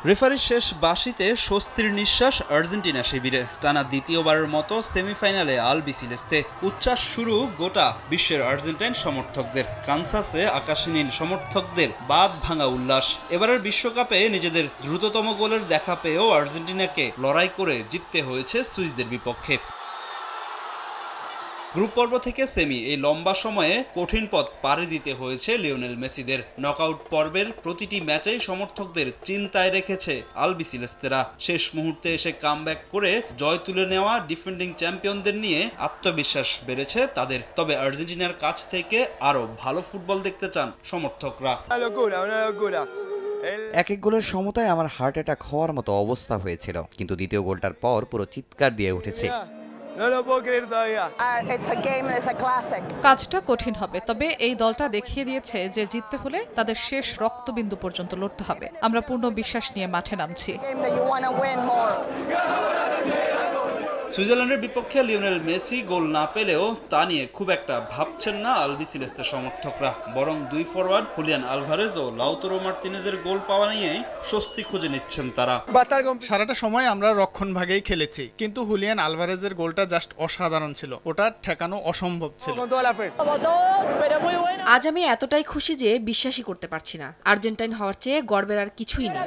রেফারির শেষ বাঁশিতে স্বস্তির নিঃশ্বাস আর্জেন্টিনা শিবিরে। টানা দ্বিতীয়বারের মতো সেমিফাইনালে আলবিসেলেস্তে। উচ্ছ্বাস শুরু গোটা বিশ্বের আর্জেন্টাইন সমর্থকদের। কানসাসে আকাশী নীল সমর্থকদের বাঁধ ভাঙা উল্লাস। এবারের বিশ্বকাপে নিজেদের দ্রুততম গোলের দেখা পেয়েও আর্জেন্টিনাকে লড়াই করে জিততে হয়েছে সুইসদের বিপক্ষে। গ্রুপ পর্ব থেকে সেমি, এই লম্বা সময়ে কঠিন পথ পাড়ি দিতে হয়েছে লিওনেল মেসিদের। নকআউট পর্বের প্রতিটি ম্যাচেই সমর্থকদের চিন্তায় রেখেছে আলবিসেলেস্তেরা। শেষ মুহূর্তে এসে কামব্যাক করে জয় তুলে নেওয়া ডিফেন্ডিং চ্যাম্পিয়নদের নিয়ে আত্মবিশ্বাস বেড়েছে তাদের। তবে আর্জেন্টিনার কাছ থেকে আরও ভালো ফুটবল দেখতে চান সমর্থকরা। এক গোলের সমতায় আমার হার্ট অ্যাটাক হওয়ার মতো অবস্থা হয়েছিল, কিন্তু দ্বিতীয় গোলটার পর পুরো চিৎকার দিয়ে উঠেছে। কাজটা কঠিন হবে, তবে এই দলটা দেখিয়ে দিয়েছে যে জিততে হলে তাদের শেষ রক্তবিন্দু পর্যন্ত লড়তে হবে। আমরা পূর্ণ বিশ্বাস নিয়ে মাঠে নামছি। সুইজারল্যান্ডের বিপক্ষে লিওনেল মেসি গোল না পেলেও তা নিয়ে খুব একটা ভাবছেন না আলবিসেলেস্তের সমর্থকরা। বরং দুই ফরওয়ার্ড হুলিয়ান আলভারেজ ও লাউতারো মার্তিনেজের গোল পাওয়া নিয়েই স্বস্তি খুঁজে নিচ্ছেন তারা। সারাটা সময় আমরা রক্ষণভাগেই খেলেছি, কিন্তু হুলিয়ান আলভারেজের গোলটা জাস্ট অসাধারণ ছিল। ওটা ঠেকানো অসম্ভব ছিল। আজ আমি এতটাই খুশি যে বিশ্বাসই করতে পারছি না। আর্জেন্টাইন হওয়ার চেয়ে গর্বের আর কিছুই নেই।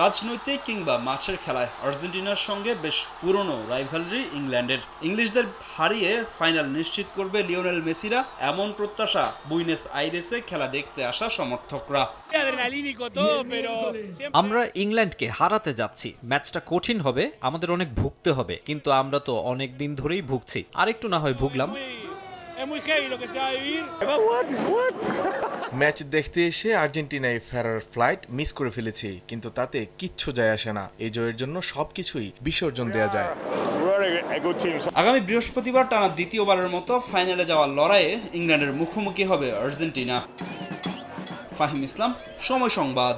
রাজনৈতিক কিংবা মাঠের খেলায় আর্জেন্টিনার সঙ্গে বেশ পুরনো রাইভালরি ইংল্যান্ডের। ইংলিশদের হারিয়ে ফাইনাল নিশ্চিত করবে লিওনেল মেসিরা, এমন প্রত্যাশা বুইনেস আইরেসে খেলা দেখতে আসা সমর্থকরা। আমরা ইংল্যান্ডকে হারাতে যাচ্ছি। ম্যাচটা কঠিন হবে, আমাদের অনেক ভুগতে হবে, কিন্তু আমরা তো অনেক দিন ধরেই ভুগছি। আরেকটু না হয় ভুগলাম। ম্যাচ দেখতে এসে আর্জেন্টিনায় ফেরার ফ্লাইট মিস করে ফেলেছি, কিন্তু তাতে কিচ্ছু যায় আসে না। এই জয়ের জন্য সবকিছুই বিসর্জন দেওয়া যায়। আগামী বৃহস্পতিবার টানা দ্বিতীয়বারের মতো ফাইনালে যাওয়ার লড়াইয়ে ইংল্যান্ডের মুখোমুখি হবে আর্জেন্টিনা। ফাহিম ইসলাম, সময় সংবাদ।